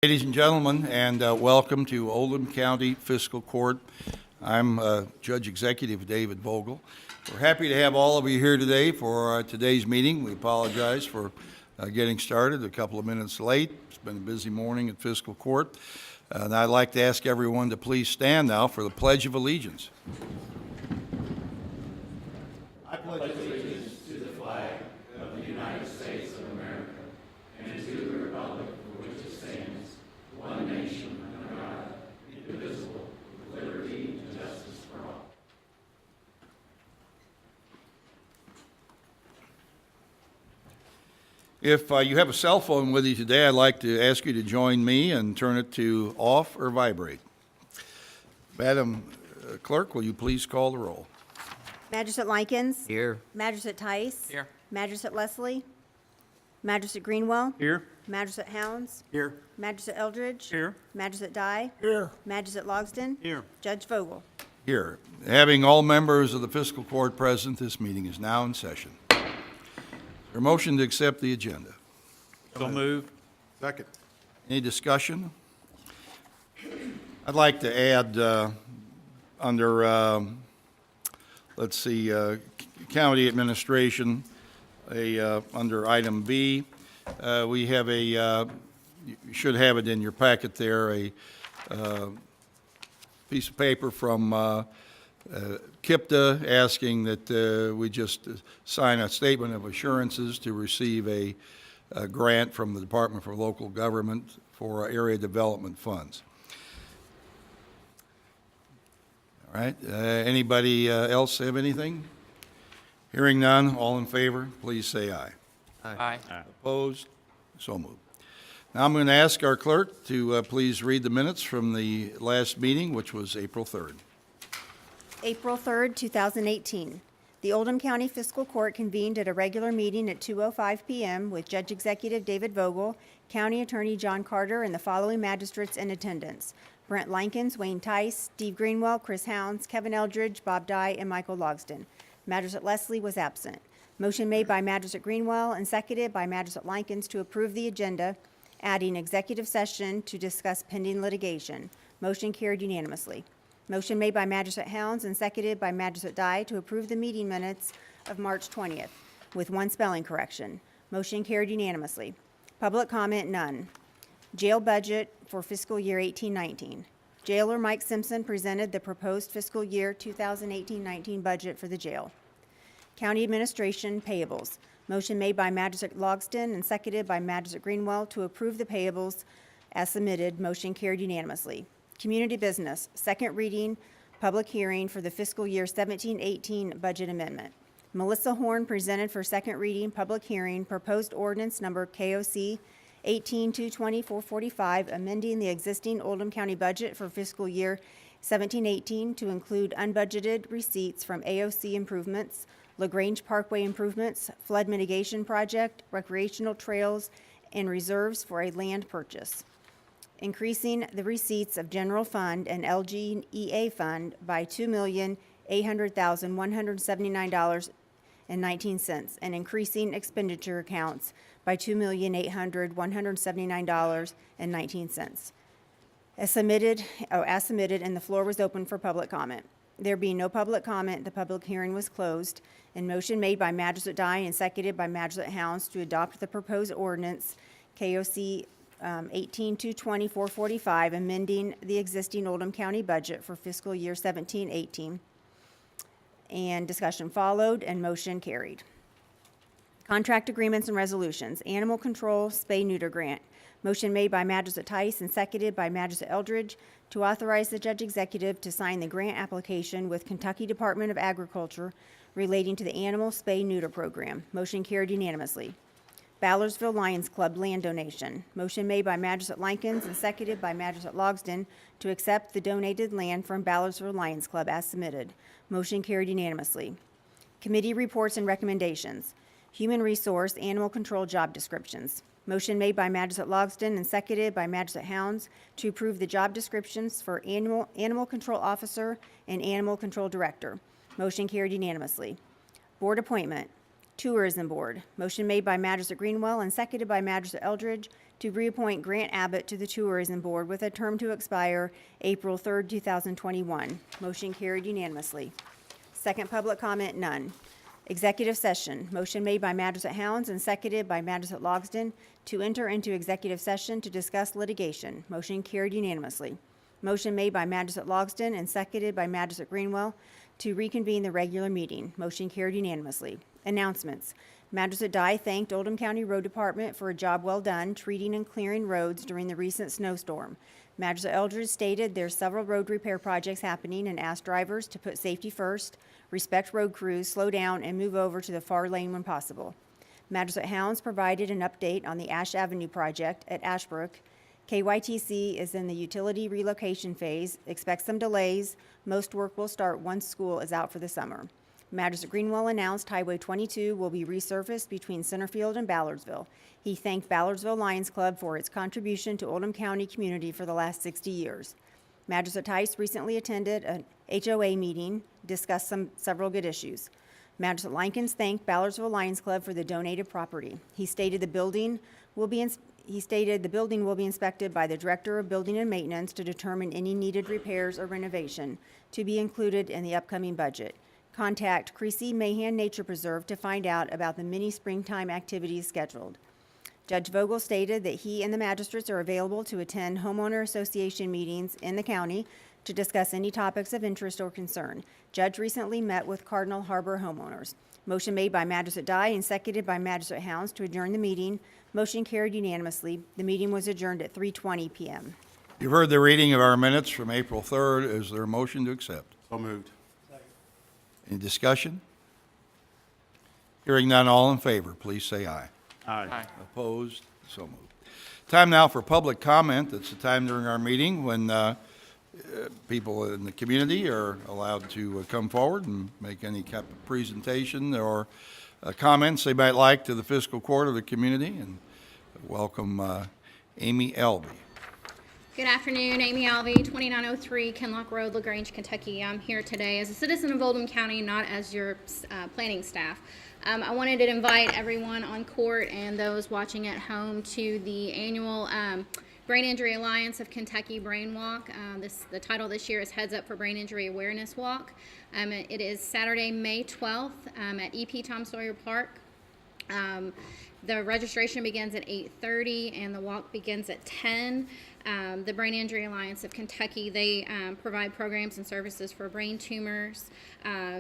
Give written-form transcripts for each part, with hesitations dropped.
Ladies and gentlemen, and welcome to Oldham County Fiscal Court. I'm Judge Executive David Vogel. We're happy to have all of you here today for today's meeting. We apologize for getting started a couple of minutes late. It's been a busy morning at Fiscal Court. And I'd like to ask everyone to please stand now for the Pledge of Allegiance. I pledge allegiance to the flag of the United States of America and to the republic for which it stands, one nation under God, indivisible, with liberty and justice for all. If you have a cell phone with you today, I'd like to ask you to join me and turn it to off or vibrate. Madam Clerk, will you please call the roll? Magistrate Likens. Here. Magistrate Tice. Here. Magistrate Leslie. Magistrate Greenwell. Here. Magistrate Hounds. Here. Magistrate Eldridge. Here. Magistrate Dye. Here. Magistrate Logsdon. Here. Judge Vogel. Here. Having all members of the Fiscal Court present, this meeting is now in session. Is there a motion to accept the agenda? So moved. Second. Any discussion? I'd like to add under, let's see, county administration, under item B, we have you should have it in your packet there, a piece of paper from KIPTA asking that we just sign a statement of assurances to receive a grant from the Department for Local Government for area development funds. All right, anybody else have anything? Hearing none, all in favor, please say aye. Aye. Opposed? So moved. Now I'm going to ask our clerk to please read the minutes from the last meeting, which was April 3rd. April 3rd, 2018. The Oldham County Fiscal Court convened at a regular meeting at 2:05 p.m. with Judge Executive David Vogel, County Attorney John Carter, and the following magistrates in attendance: Brent Likens, Wayne Tice, Steve Greenwell, Chris Hounds, Kevin Eldridge, Bob Dye, and Michael Logsdon. Magistrate Leslie was absent. Motion made by Magistrate Greenwell and seconded by Magistrate Likens to approve the agenda, adding executive session to discuss pending litigation. Motion carried unanimously. Motion made by Magistrate Hounds and seconded by Magistrate Dye to approve the meeting minutes of March 20th with one spelling correction. Motion carried unanimously. Public comment, none. Jail budget for fiscal year 18-19. Jailer Mike Simpson presented the proposed fiscal year 2018-19 budget for the jail. County administration payables. Motion made by Magistrate Logsdon and seconded by Magistrate Greenwell to approve the payables as submitted. Motion carried unanimously. Community business, second reading, public hearing for the fiscal year 17-18 budget amendment. Melissa Horn presented for second reading, public hearing, proposed ordinance number KOC 18-220-445, amending the existing Oldham County budget for fiscal year 17-18 to include unbudgeted receipts from AOC improvements, LaGrange Parkway improvements, flood mitigation project, recreational trails, and reserves for a land purchase. Increasing the receipts of general fund and LGEA fund by $2,800,179.19 and increasing expenditure accounts by $2,800,179.19. As submitted, and the floor was open for public comment. There being no public comment, the public hearing was closed, and motion made by Magistrate Dye and seconded by Magistrate Hounds to adopt the proposed ordinance KOC 18-220-445, amending the existing Oldham County budget for fiscal year 17-18. And discussion followed and motion carried. Contract agreements and resolutions. Animal control spay-neuter grant. Motion made by Magistrate Tice and seconded by Magistrate Eldridge to authorize the Judge Executive to sign the grant application with Kentucky Department of Agriculture relating to the animal spay-neuter program. Motion carried unanimously. Ballersville Lions Club land donation. Motion made by Magistrate Likens and seconded by Magistrate Logsdon to accept the donated land from Ballersville Lions Club as submitted. Motion carried unanimously. Committee reports and recommendations. Human Resource Animal Control job descriptions. Motion made by Magistrate Logsdon and seconded by Magistrate Hounds to approve the job descriptions for Animal Control Officer and Animal Control Director. Motion carried unanimously. Board appointment. Tourism Board. Motion made by Magistrate Greenwell and seconded by Magistrate Eldridge to reappoint Grant Abbott to the Tourism Board with a term to expire April 3rd, 2021. Motion carried unanimously. Second public comment, none. Executive session. Motion made by Magistrate Helms and seconded by Magistrate Logsdon to enter into executive session to discuss litigation. Motion carried unanimously. Motion made by Magistrate Logsdon and seconded by Magistrate Greenwell to reconvene the regular meeting. Motion carried unanimously. Announcements. Magistrate Dye thanked Oldham County Road Department for a job well done treating and clearing roads during the recent snowstorm. Magistrate Eldridge stated there's several road repair projects happening and asked drivers to put safety first, respect road crews, slow down, and move over to the far lane when possible. Magistrate Helms provided an update on the Ash Avenue project at Ashbrook. KYTC is in the utility relocation phase, expect some delays. Most work will start once school is out for the summer. Magistrate Greenwell announced Highway 22 will be resurfaced between Centerfield and Ballardsville. He thanked Ballardsville Lions Club for its contribution to Oldham County community for the last 60 years. Magistrate Tice recently attended an HOA meeting, discussed several good issues. Magistrate Likens thanked Ballardsville Lions Club for the donated property. He stated the building will be inspected by the Director of Building and Maintenance to determine any needed repairs or renovation to be included in the upcoming budget. Contact Creasy Mahan Nature Preserve to find out about the many springtime activities scheduled. Judge Vogel stated that he and the magistrates are available to attend homeowner association meetings in the county to discuss any topics of interest or concern. Judge recently met with Cardinal Harbor homeowners. Motion made by Magistrate Dye and seconded by Magistrate Helms to adjourn the meeting. Motion carried unanimously. The meeting was adjourned at 3:20 p.m. You've heard the reading of our minutes from April 3rd. Is there a motion to accept? So moved. Any discussion? Hearing none, all in favor, please say aye. Aye. Opposed? So moved. Time now for public comment. It's the time during our meeting when people in the community are allowed to come forward and make any type of presentation or comments they might like to the fiscal court or the community. And welcome Amy Elby. Good afternoon, Amy Alvey, 2903 Kenlock Road, LaGrange, Kentucky. I'm here today as a citizen of Oldham County, not as your planning staff. I wanted to invite everyone on court and those watching at home to the annual Brain Injury Alliance of Kentucky Brain Walk. The title this year is Heads Up for Brain Injury Awareness Walk. It is Saturday, May 12th at EP Tom Sawyer Park. The registration begins at 8:30 and the walk begins at 10. The Brain Injury Alliance of Kentucky, they provide programs and services for brain tumors,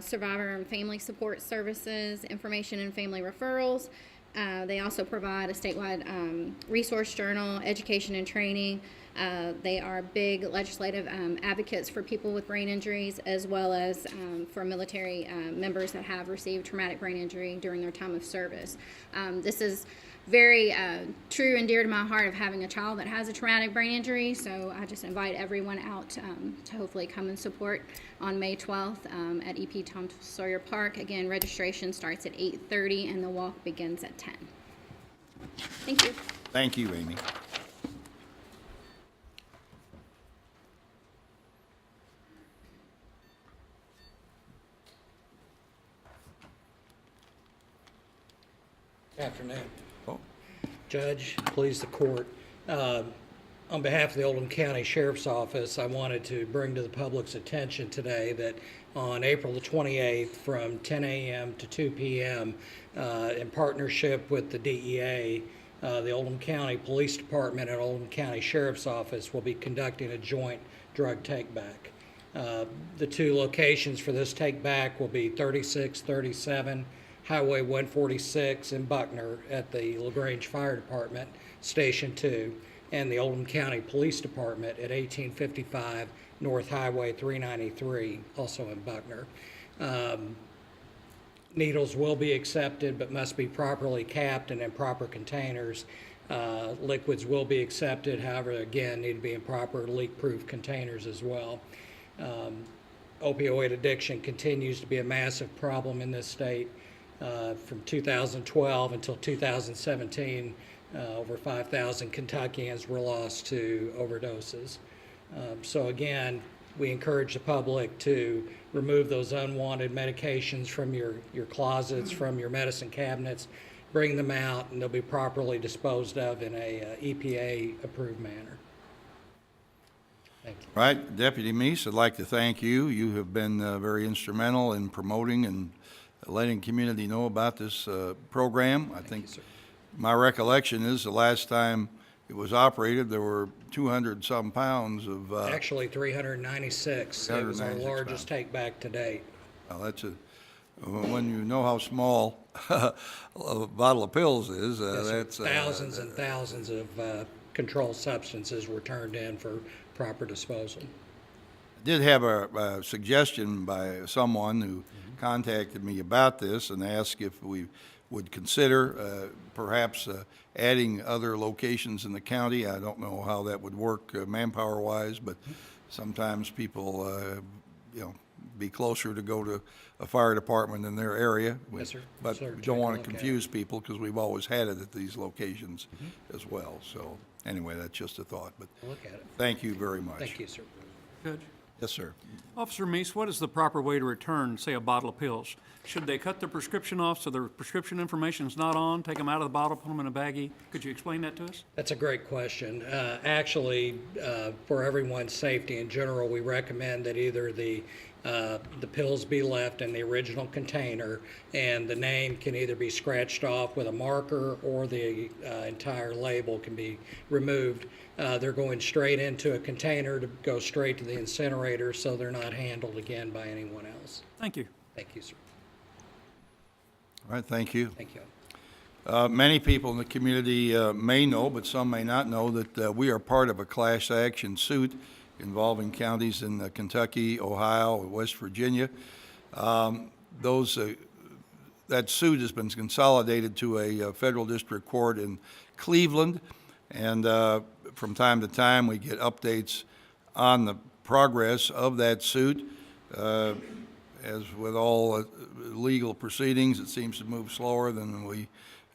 survivor and family support services, information and family referrals. They also provide a statewide resource journal, education and training. They are big legislative advocates for people with brain injuries, as well as for military members that have received traumatic brain injury during their time of service. This is very true and dear to my heart of having a child that has a traumatic brain injury, so I just invite everyone out to hopefully come and support on May 12th at EP Tom Sawyer Park. Again, registration starts at 8:30 and the walk begins at 10. Thank you. Thank you, Amy. Afternoon. Oh, Judge, please the court. On behalf of the Oldham County Sheriff's Office, I wanted to bring to the public's attention today that on April the 28th from 10 a.m. to 2 p.m. In partnership with the DEA, the Oldham County Police Department and Oldham County Sheriff's Office will be conducting a joint drug take-back. The two locations for this take-back will be 3637 Highway 146 in Buckner at the LaGrange Fire Department, Station 2, and the Oldham County Police Department at 1855 North Highway 393, also in Buckner. Needles will be accepted but must be properly capped and in proper containers. Liquids will be accepted, however, again, need to be in proper leak-proof containers as well. Opioid addiction continues to be a massive problem in this state. From 2012 until 2017, over 5,000 Kentuckians were lost to overdoses. So again, we encourage the public to remove those unwanted medications from your closets, from your medicine cabinets. bring them out, and they'll be properly disposed of in a EPA-approved manner. Thank you. Right, Deputy Meese, I'd like to thank you. You have been very instrumental in promoting and letting community know about this program. I think sir. my recollection is the last time it was operated, there were 200-some pounds of. Actually, 396. It was our 396 largest take-back to date. Well, that's when you know how small a bottle of pills is, Yes, sir. that's. Thousands and thousands of controlled substances were turned in for proper disposal. I did have a suggestion by someone who contacted me about this and asked if we would consider perhaps adding other locations in the county. I don't know how that would work manpower-wise, but sometimes people, be closer to go to a fire department in their area. Yes, sir. But Sir, we take don't a want to look at it. confuse people because we've always had it at these locations as well. So anyway, that's just a thought, but Look at it. thank you very much. Thank you, sir. Judge? Yes, sir. Officer Meese, what is the proper way to return, say, a bottle of pills? Should they cut the prescription off so the prescription information's not on, take them out of the bottle, put them in a baggie? Could you explain that to us? That's a great question. Actually, for everyone's safety in general, we recommend that either the pills be left in the original container, and the name can either be scratched off with a marker or the entire label can be removed. They're going straight into a container to go straight to the incinerator, so they're not handled again by anyone else. Thank you. Thank you, sir. All right, thank you. Thank you. Many people in the community may know, but some may not know, that we are part of a class action suit involving counties in Kentucky, Ohio, West Virginia. That suit has been consolidated to a federal district court in Cleveland, and from time to time we get updates on the progress of that suit. As with all legal proceedings, it seems to move slower than we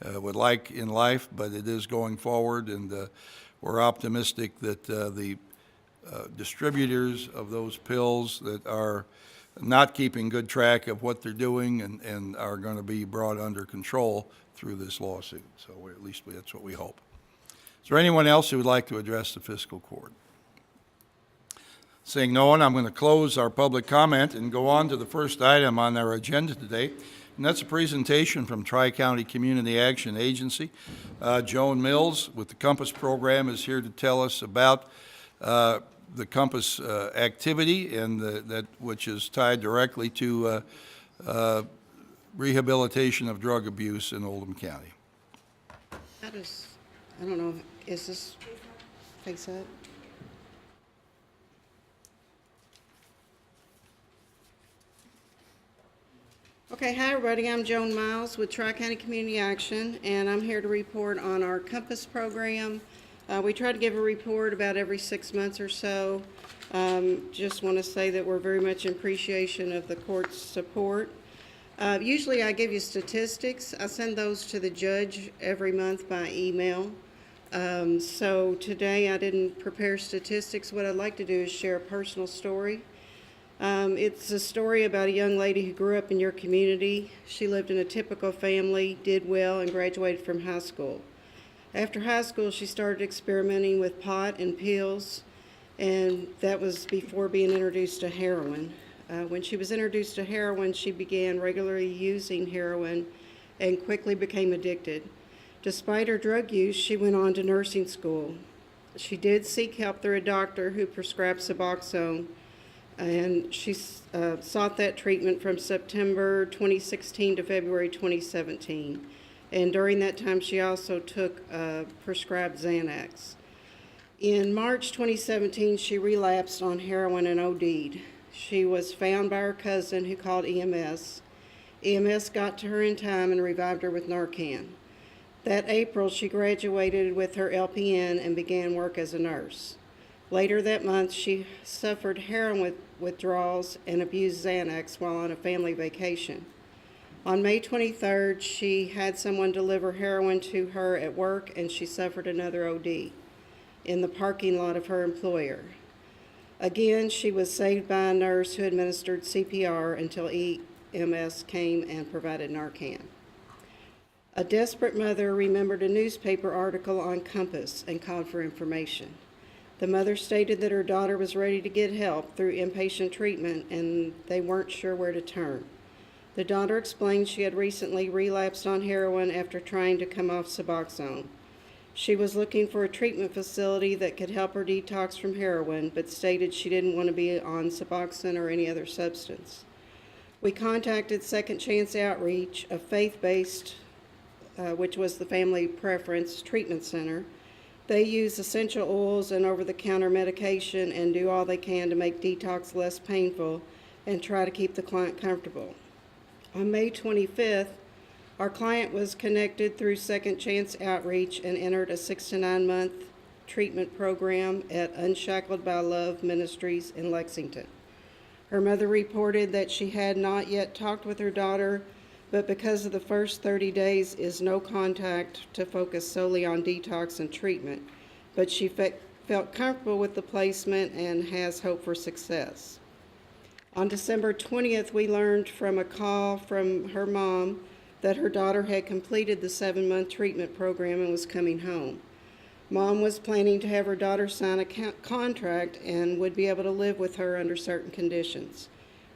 would like in life, but it is going forward, and we're optimistic that the distributors of those pills that are not keeping good track of what they're doing and are going to be brought under control through this lawsuit. So at least that's what we hope. Is there anyone else who would like to address the fiscal court? Seeing no one, I'm going to close our public comment and go on to the first item on our agenda today, and that's a presentation from Tri-County Community Action Agency. Joan Mills with the Compass Program is here to tell us about the Compass activity and that which is tied directly to rehabilitation of drug abuse in Oldham County. That is, I don't know, is this, face up? Okay, hi everybody, I'm Joan Miles with Tri-County Community Action, and I'm here to report on our Compass program. We try to give a report about every 6 months or so. Just want to say that we're very much in appreciation of the court's support. Usually I give you statistics. I send those to the judge every month by email. So today I didn't prepare statistics. What I'd like to do is share a personal story. It's a story about a young lady who grew up in your community. She lived in a typical family, did well, and graduated from high school. After high school, she started experimenting with pot and pills, and that was before being introduced to heroin. When she was introduced to heroin, she began regularly using heroin and quickly became addicted. Despite her drug use, she went on to nursing school. She did seek help through a doctor who prescribed Suboxone, and she sought that treatment from September 2016 to February 2017. And during that time, she also took prescribed Xanax. In March 2017, she relapsed on heroin and OD'd. She was found by her cousin who called EMS. EMS got to her in time and revived her with Narcan. That April, she graduated with her LPN and began work as a nurse. Later that month, she suffered heroin withdrawals and abused Xanax while on a family vacation. On May 23rd, she had someone deliver heroin to her at work, and she suffered another OD in the parking lot of her employer. Again, she was saved by a nurse who administered CPR until EMS came and provided Narcan. A desperate mother remembered a newspaper article on Compass and called for information. The mother stated that her daughter was ready to get help through inpatient treatment and they weren't sure where to turn. The daughter explained she had recently relapsed on heroin after trying to come off Suboxone. She was looking for a treatment facility that could help her detox from heroin, but stated she didn't want to be on Suboxone or any other substance. We contacted Second Chance Outreach, a faith-based, which was the Family Preference Treatment Center. They use essential oils and over-the-counter medication and do all they can to make detox less painful and try to keep the client comfortable. On May 25th, our client was connected through Second Chance Outreach and entered a 6 to 9 month treatment program at Unshackled by Love Ministries in Lexington. Her mother reported that she had not yet talked with her daughter, but because of the first 30 days is no contact to focus solely on detox and treatment, but she felt comfortable with the placement and has hope for success. On December 20th, we learned from a call from her mom that her daughter had completed the 7-month treatment program and was coming home. Mom was planning to have her daughter sign a contract and would be able to live with her under certain conditions.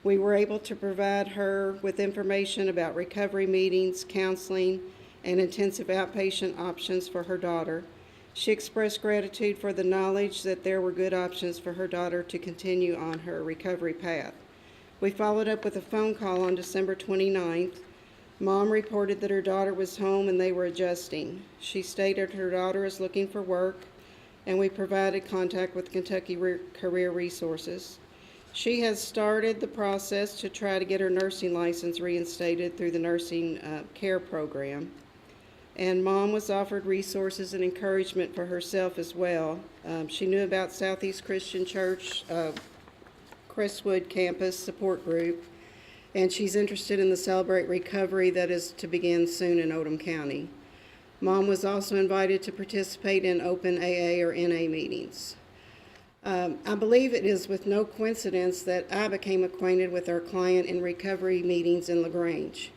We were able to provide her with information about recovery meetings, counseling, and intensive outpatient options for her daughter. She expressed gratitude for the knowledge that there were good options for her daughter to continue on her recovery path. We followed up with a phone call on December 29th. Mom reported that her daughter was home and they were adjusting. She stated her daughter is looking for work, and we provided contact with Kentucky Career Resources. She has started the process to try to get her nursing license reinstated through the nursing care program. And Mom was offered resources and encouragement for herself as well. She knew about Southeast Christian Church, Crestwood Campus Support Group, and she's interested in the Celebrate Recovery that is to begin soon in Oldham County. Mom was also invited to participate in open AA or NA meetings. I believe it is with no coincidence that I became acquainted with our client in recovery meetings in LaGrange.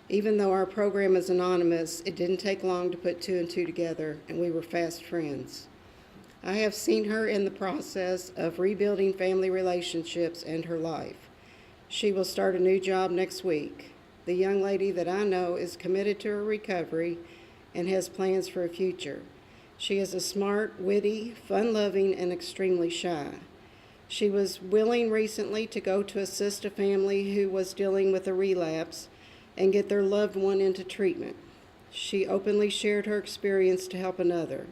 Even though our program is anonymous, it didn't take long to put 2 and 2 together, and we were fast friends. I have seen her in the process of rebuilding family relationships and her life. She will start a new job next week. The young lady that I know is committed to her recovery and has plans for a future. She is a smart, witty, fun-loving, and extremely shy. She was willing recently to go to assist a family who was dealing with a relapse and get their loved one into treatment. She openly shared her experience to help another.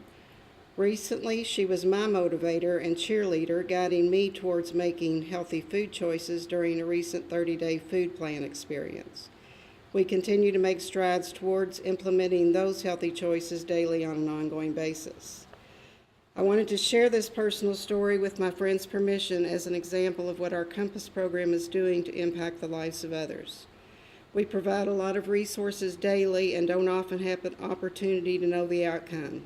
Recently, she was my motivator and cheerleader, guiding me towards making healthy food choices during a recent 30-day food plan experience. We continue to make strides towards implementing those healthy choices daily on an ongoing basis. I wanted to share this personal story with my friend's permission as an example of what our Compass program is doing to impact the lives of others. We provide a lot of resources daily and don't often have an opportunity to know the outcome.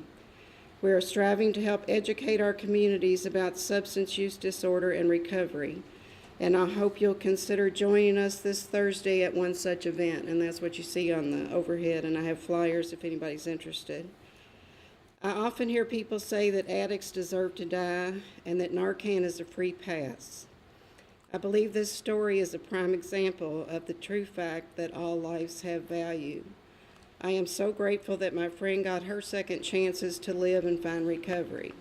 We are striving to help educate our communities about substance use disorder and recovery, and I hope you'll consider joining us this Thursday at one such event, and that's what you see on the overhead, and I have flyers if anybody's interested. I often hear people say that addicts deserve to die and that Narcan is a free pass. I believe this story is a prime example of the true fact that all lives have value. I am so grateful that my friend got her second chances to live and find recovery.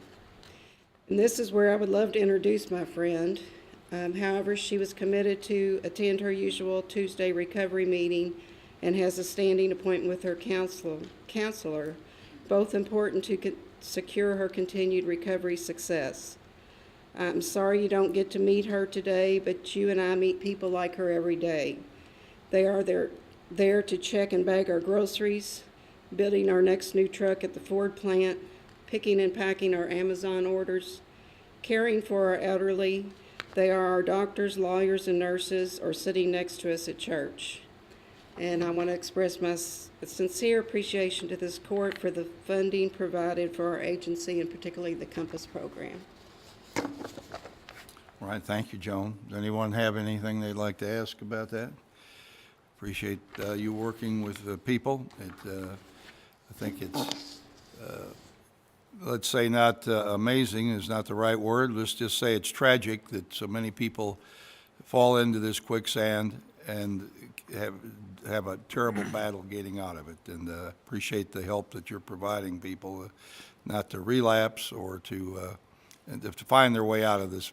And this is where I would love to introduce my friend. However, she was committed to attend her usual Tuesday recovery meeting and has a standing appointment with her counselor, both important to secure her continued recovery success. I'm sorry you don't get to meet her today, but you and I meet people like her every day. They are there to check and bag our groceries, building our next new truck at the Ford plant, picking and packing our Amazon orders, caring for our elderly. They are our doctors, lawyers, and nurses, or sitting next to us at church. And I want to express my sincere appreciation to this court for the funding provided for our agency, and particularly the Compass program. All right, thank you, Joan. Does anyone have anything they'd like to ask about that? Appreciate you working with the people. think it's, let's say not amazing is not the right word. Let's just say it's tragic that so many people fall into this quicksand and have a terrible battle getting out of it. And appreciate the help that you're providing people, not to relapse or to find their way out of this,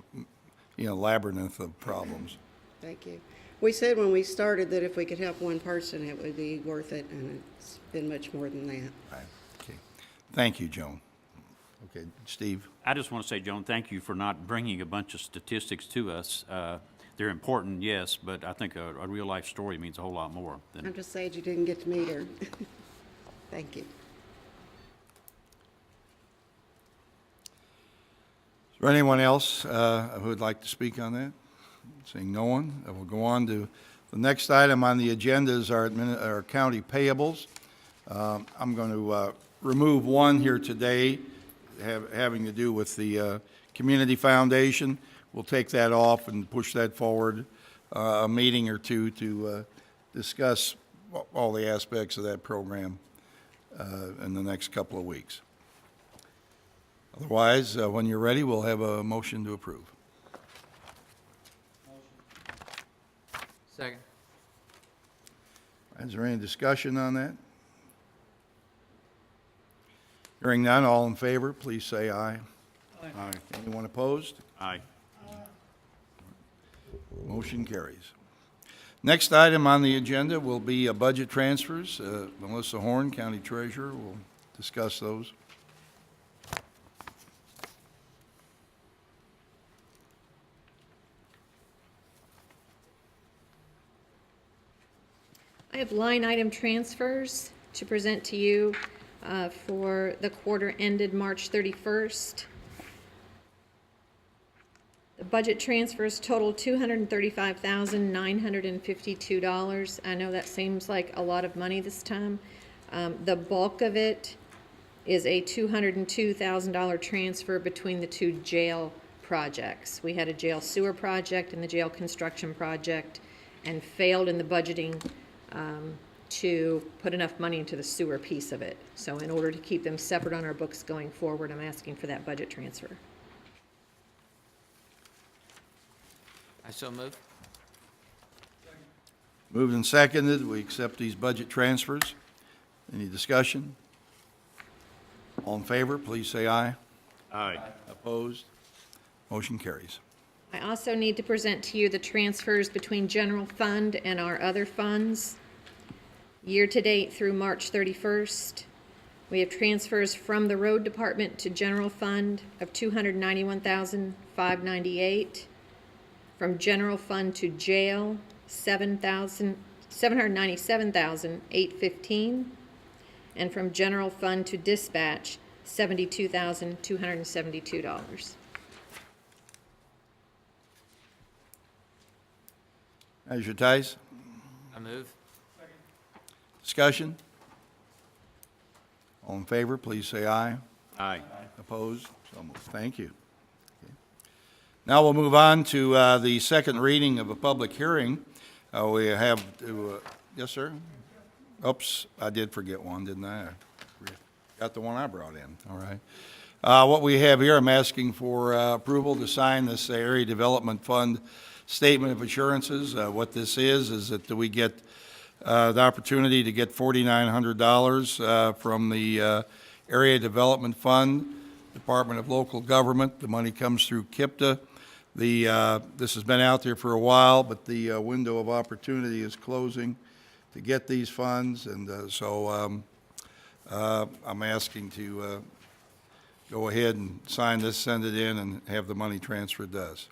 labyrinth of problems. Thank you. We said when we started that if we could help one person, it would be worth it, and it's been much more than that. Right. Okay. Thank you, Joan. Okay, Steve? I just want to say, Joan, thank you for not bringing a bunch of statistics to us. They're important, yes, but I think a real-life story means a whole lot more than. I'm just sad you didn't get to meet her. Thank you. Is there anyone else who would like to speak on that? Seeing no one, we'll go on to the next item on the agenda is our county payables. I'm going to remove one here today having to do with the Community Foundation. We'll take that off and push that forward a meeting or two to discuss all the aspects of that program in the next couple of weeks. Otherwise, when you're ready, we'll have a motion to approve. Second. Is there any discussion on that? Hearing none, all in favor, please say aye. Aye. Anyone opposed? Aye. Motion carries. Next item on the agenda will be budget transfers. Melissa Horn, County Treasurer, will discuss those. I have line item transfers to present to you for the quarter ended March 31st. The budget transfers total $235,952. I know that seems like a lot of money this time. The bulk of it is a $202,000 transfer between the two jail projects. We had a jail sewer project and the jail construction project and failed in the budgeting to put enough money into the sewer piece of it. So in order to keep them separate on our books going forward, I'm asking for that budget transfer. I so move. Moved and seconded, we accept these budget transfers. Any discussion? All in favor, please say aye. Aye. Opposed? Motion carries. I also need to present to you the transfers between general fund and our other funds. Year-to-date through March 31st, we have transfers from the road department to general fund of $291,598, from general fund to jail, $797,815, and from general fund to dispatch, $72,272. Measure Tice? I move. Discussion? All in favor, please say aye. Aye. Opposed? So moved. Thank you. Okay. Now we'll move on to the second reading of a public hearing. We have to, yes, sir? Oops, I did forget one, didn't I? Got the one I brought in, all right. What we have here, I'm asking for approval to sign this Area Development Fund Statement of Assurances. What this is that we get the opportunity to get $4,900 from the Area Development Fund, Department of Local Government. The money comes through KIPTA. This has been out there for a while, but the window of opportunity is closing to get these funds, and so I'm asking to go ahead and sign this, send it in, and have the money transferred to us.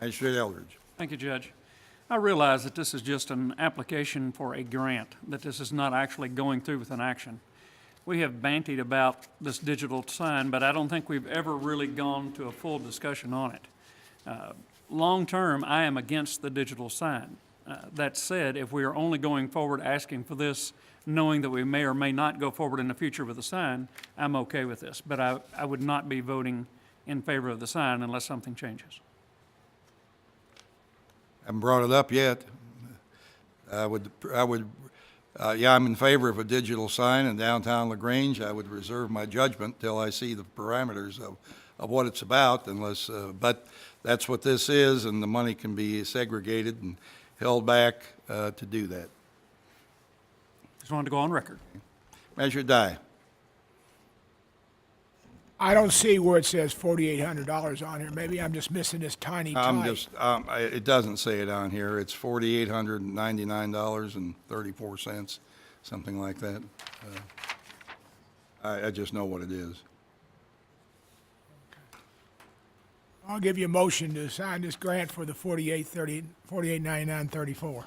Magistrate Eldridge. Thank you, Judge. I realize that this is just an application for a grant, that this is not actually going through with an action. We have bantied about this digital sign, but I don't think we've ever really gone to a full discussion on it. Long-term, I am against the digital sign. That said, if we are only going forward asking for this, knowing that we may or may not go forward in the future with a sign, I'm okay with this. But I would not be voting in favor of the sign unless something changes. Haven't brought it up yet. I would Yeah, I'm in favor of a digital sign in downtown LaGrange. I would reserve my judgment till I see the parameters of what it's about unless, but that's what this is, and the money can be segregated and held back to do that. Just wanted to go on record. Measure die. I don't see where it says $4,800 on here. Maybe I'm just missing this tiny type. It doesn't say it on here. It's $4,899.34, something like that. I just know what it is. I'll give you a motion to sign this grant for the $48.99.34.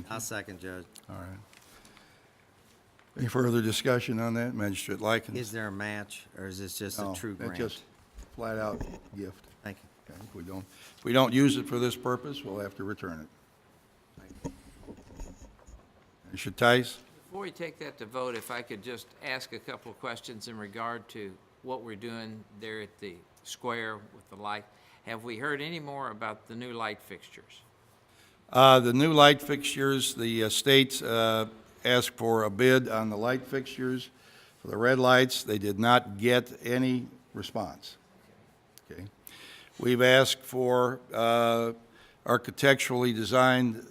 I'll second, Judge. All right. Any further discussion on that, Magistrate Likens? Is there a match, or is this just No, a true grant? It's just flat out gift. Thank you. Okay, if we don't use it for this purpose, we'll have to return it. Mr. Tice? Before we take that to vote, if I could just ask a couple of questions in regard to what we're doing there at the square with the light. Have we heard any more about the new light fixtures? The new light fixtures, the states asked for a bid on the light fixtures. For the red lights, they did not get any response. Okay. We've asked for architecturally designed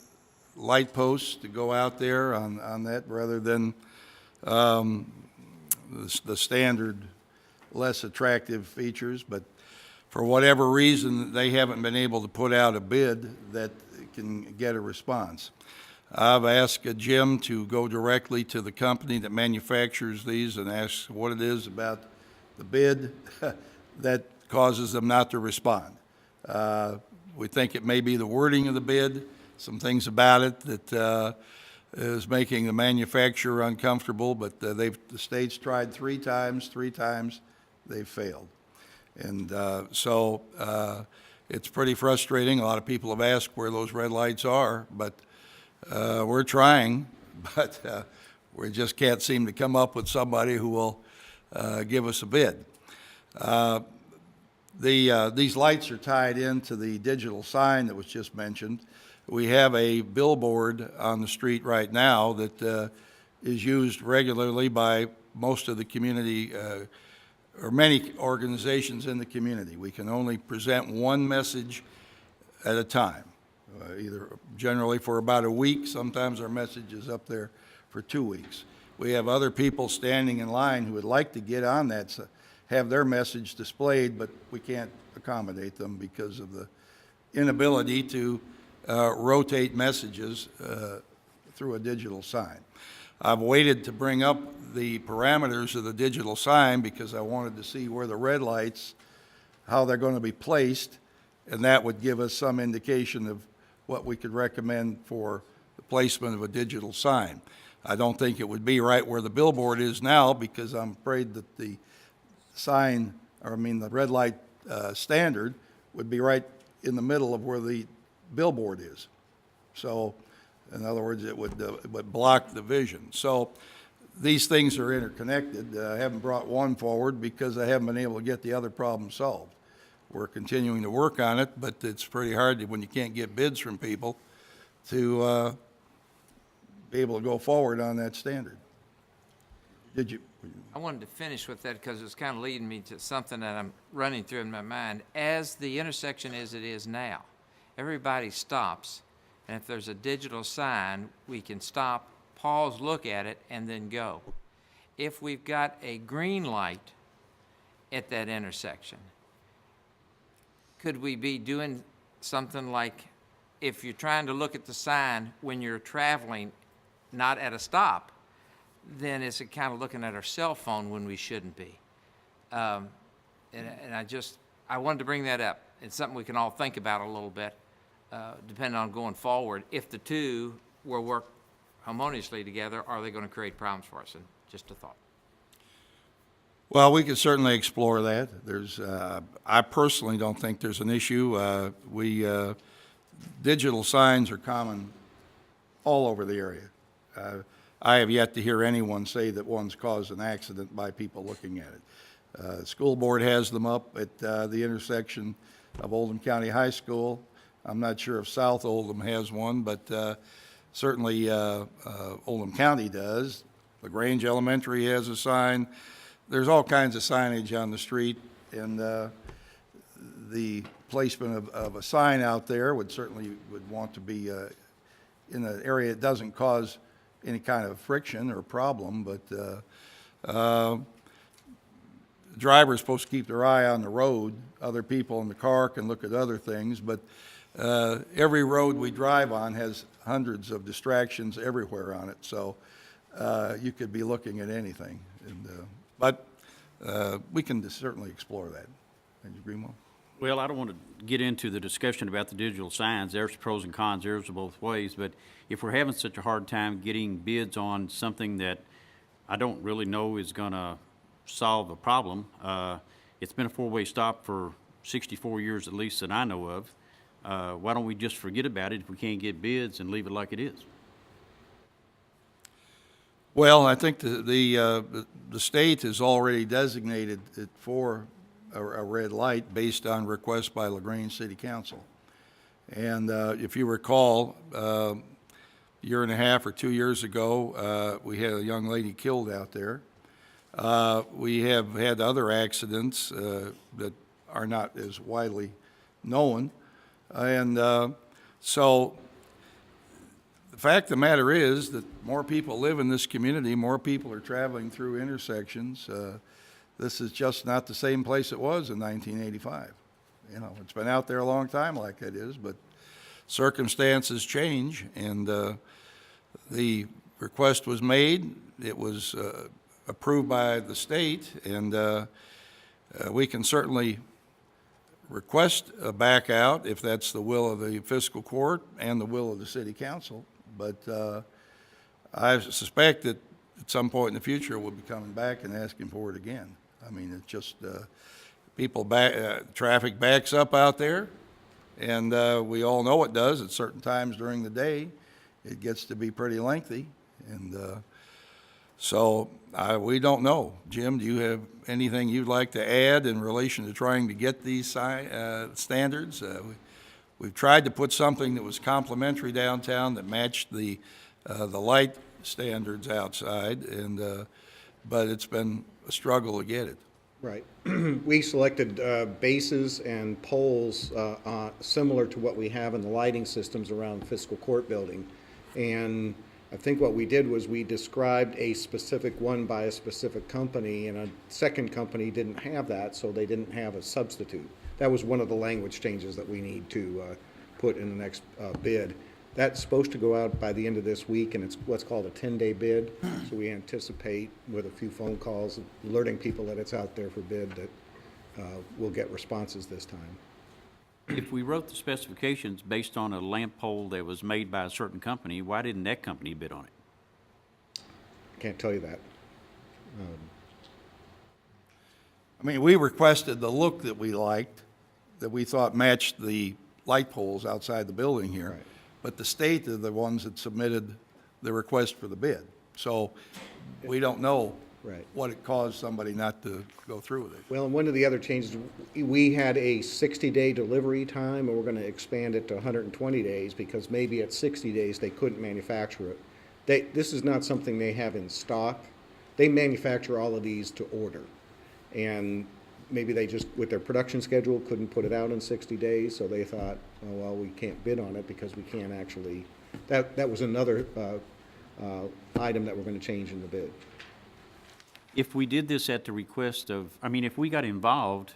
light posts to go out there on that rather than the standard less attractive features, but for whatever reason, they haven't been able to put out a bid that can get a response. I've asked Jim to go directly to the company that manufactures these and ask what it is about the bid that causes them not to respond. We think it may be the wording of the bid, some things about it that is making the manufacturer uncomfortable, but the state's tried three times, they've failed. And so it's pretty frustrating. A lot of people have asked where those red lights are, but we're trying, but we just can't seem to come up with somebody who will give us a bid. These lights are tied into the digital sign that was just mentioned. We have a billboard on the street right now that is used regularly by most of the community or many organizations in the community. We can only present one message at a time, either generally for about a week. Sometimes our message is up there for 2 weeks. We have other people standing in line who would like to get on that, have their message displayed, but we can't accommodate them because of the inability to rotate messages through a digital sign. I've waited to bring up the parameters of the digital sign because I wanted to see where the red lights, how they're going to be placed, and that would give us some indication of what we could recommend for the placement of a digital sign. I don't think it would be right where the billboard is now because I'm afraid that the sign, the red light standard would be right in the middle of where the billboard is. So, in other words, it would block the vision. So, these things are interconnected. I haven't brought one forward because I haven't been able to get the other problem solved. We're continuing to work on it, but it's pretty hard when you can't get bids from people to be able to go forward on that standard. Did you? I wanted to finish with that because it's kind of leading me to something that I'm running through in my mind. As the intersection as it is now, everybody stops, and if there's a digital sign, we can stop, pause, look at it, and then go. If we've got a green light at that intersection, could we be doing something like, if you're trying to look at the sign when you're traveling, not at a stop, then it's kind of looking at our cell phone when we shouldn't be. And I wanted to bring that up. It's something we can all think about a little bit, depending on going forward. If the two will work harmoniously together, are they going to create problems for us? And just a thought. Well, we could certainly explore that. I personally don't think there's an issue. Digital signs are common all over the area. I have yet to hear anyone say that one's caused an accident by people looking at it. The school board has them up at the intersection of Oldham County High School. I'm not sure if South Oldham has one, but certainly Oldham County does. LaGrange Elementary has a sign. There's all kinds of signage on the street, and the placement of a sign out there would certainly want to be in an area that doesn't cause any kind of friction or problem, but the driver's supposed to keep their eye on the road. Other people in the car can look at other things, but every road we drive on has hundreds of distractions everywhere on it, so you could be looking at anything. But we can certainly explore that. Would you agree, Mo? Well, I don't want to get into the discussion about the digital signs. There's pros and cons, there's both ways, but if we're having such a hard time getting bids on something that I don't really know is going to solve a problem, it's been a four-way stop for 64 years at least that I know of. Why don't we just forget about it if we can't get bids and leave it like it is? Well, I think the state has already designated it for a red light based on request by LaGrange City Council. And if you recall, a year and a half or 2 years ago, we had a young lady killed out there. We have had other accidents that are not as widely known. And so the fact of the matter is that more people live in this community, more people are traveling through intersections. This is just not the same place it was in 1985. You know, it's been out there a long time like it is, but circumstances change, and the request was made. It was approved by the state, and we can certainly request a back out if that's the will of the fiscal court and the will of the city council. But I suspect that at some point in the future we'll be coming back and asking for it again. I mean, it's just traffic backs up out there, and we all know it does at certain times during the day. It gets to be pretty lengthy, and so we don't know. Jim, do you have anything you'd like to add in relation to trying to get these standards? We've tried to put something that was complementary downtown that matched the light standards outside, and but it's been a struggle to get it. Right. We selected bases and poles similar to what we have in the lighting systems around the fiscal court building. And I think what we did was we described a specific one by a specific company, and a second company didn't have that, so they didn't have a substitute. That was one of the language changes that we need to put in the next bid. That's supposed to go out by the end of this week, and it's what's called a 10-day bid. So we anticipate, with a few phone calls, alerting people that it's out there for bid, that we'll get responses this time. If we wrote the specifications based on a lamp pole that was made by a certain company, why didn't that company bid on it? I can't tell you that. I mean, we requested the look that we liked, that we thought matched the light poles outside the building here. Right. But the state are the ones that submitted the request for the bid. So we don't know Right. what it caused somebody not to go through with it. Well, and one of the other changes, we had a 60-day delivery time, and we're going to expand it to 120 days because maybe at 60 days they couldn't manufacture it. This is not something they have in stock. They manufacture all of these to order. And maybe they just, with their production schedule, couldn't put it out in 60 days, so they thought, oh, well, we can't bid on it because we can't actually, that was another item that we're going to change in the bid. If we did this at the request of, if we got involved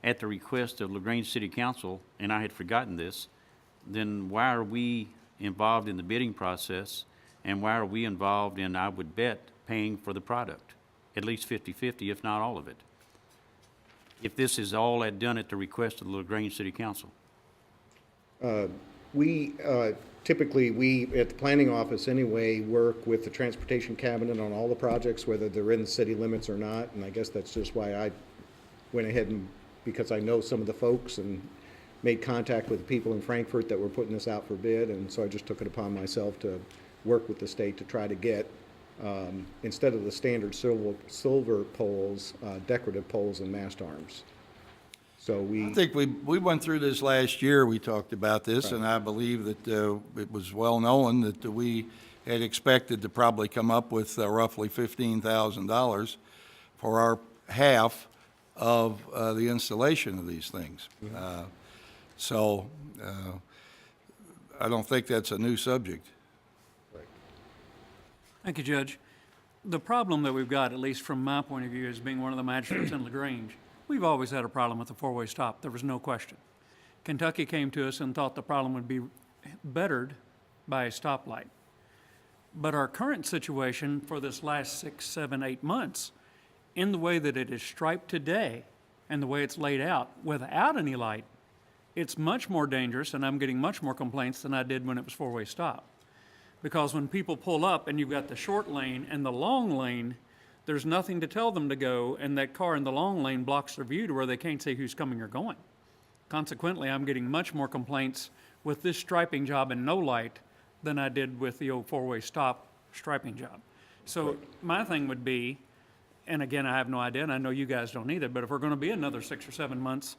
at the request of LaGrange City Council, and I had forgotten this, then why are we involved in the bidding process, and why are we involved in, I would bet, paying for the product? At least 50-50, if not all of it. If this is all done at the request of the LaGrange City Council. Typically, we, at the planning office anyway, work with the transportation cabinet on all the projects, whether they're in the city limits or not, and I guess that's just why I went ahead and, because I know some of the folks and made contact with the people in Frankfurt that were putting this out for bid, and so I just took it upon myself to work with the state to try to get, instead of the standard silver poles, decorative poles and mast arms. So we. I think we went through this last year, we talked about this, and I believe that it was well known that we had expected to probably come up with roughly $15,000 for our half of the installation of these things. So I don't think that's a new subject. Thank you, Judge. The problem that we've got, at least from my point of view, as being one of the magistrates in LaGrange, we've always had a problem with the four-way stop. There was no question. Kentucky came to us and thought the problem would be bettered by a stoplight. But our current situation for this last 6, 7, 8 months, in the way that it is striped today and the way it's laid out without any light, it's much more dangerous, and I'm getting much more complaints than I did when it was four-way stop. Because when people pull up and you've got the short lane and the long lane, there's nothing to tell them to go, and that car in the long lane blocks their view to where they can't see who's coming or going. Consequently, I'm getting much more complaints with this striping job and no light than I did with the old four-way stop striping job. So my thing would be, and again, I have no idea, and I know you guys don't either, but if we're gonna be another 6 or 7 months,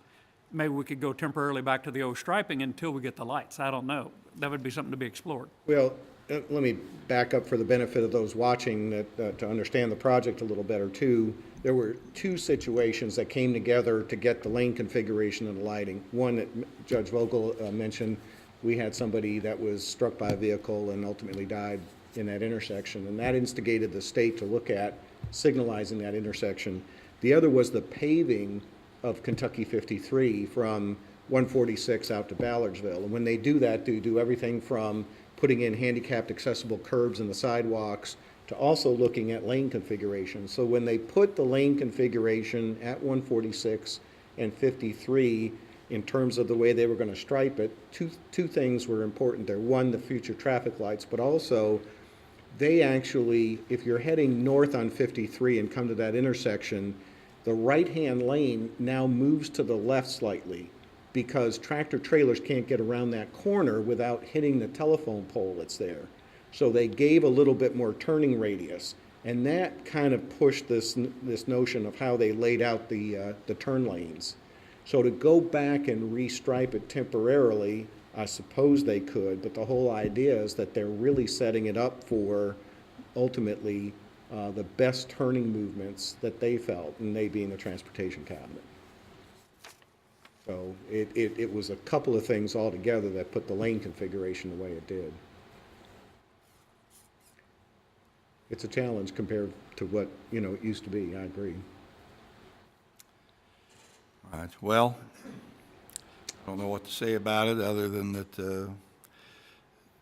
maybe we could go temporarily back to the old striping until we get the lights. I don't know. That would be something to be explored. Well, let me back up for the benefit of those watching that, to understand the project a little better too. There were two situations that came together to get the lane configuration and the lighting. One that Judge Vogel mentioned, we had somebody that was struck by a vehicle and ultimately died in that intersection, and that instigated the state to look at signalizing that intersection. The other was the paving of Kentucky 53 from 146 out to Ballardsville. And when they do that, they do everything from putting in handicapped accessible curbs in the sidewalks to also looking at lane configuration. So when they put the lane configuration at 146 and 53 in terms of the way they were going to stripe it, two things were important there. One, the future traffic lights, but also they actually, if you're heading north on 53 and come to that intersection, the right-hand lane now moves to the left slightly because tractor trailers can't get around that corner without hitting the telephone pole that's there. So they gave a little bit more turning radius, and that kind of pushed this notion of how they laid out the turn lanes. So to go back and restripe it temporarily, I suppose they could, but the whole idea is that they're really setting it up for ultimately the best turning movements that they felt, and they being the transportation cabinet. So it was a couple of things all together that put the lane configuration the way it did. It's a challenge compared to what, it used to be, I agree. All right, well, I don't know what to say about it other than that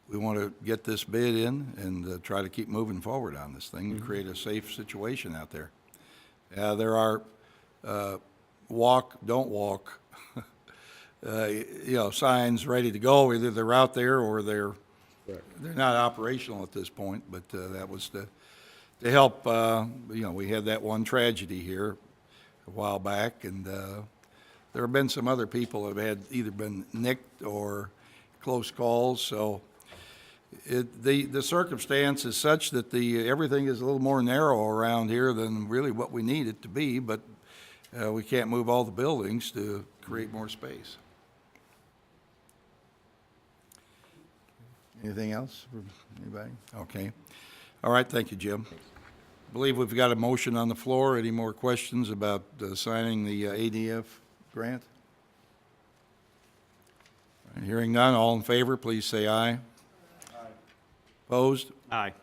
we want to get this bid in and try to keep moving forward on this thing and create a safe situation out there. There are walk, don't walk, signs ready to go. Either they're out there or they're not operational at this point, but that was to help, we had that one tragedy here a while back, and there have been some other people that have had either been nicked or close calls, so the circumstance is such that everything is a little more narrow around here than really what we need it to be, but we can't move all the buildings to create more space. Anything else for anybody? Okay. All right, thank you, Jim. I believe we've got a motion on the floor. Any more questions about signing the ADF grant? All right, hearing none, all in favor, please say aye. Aye. Opposed? Aye.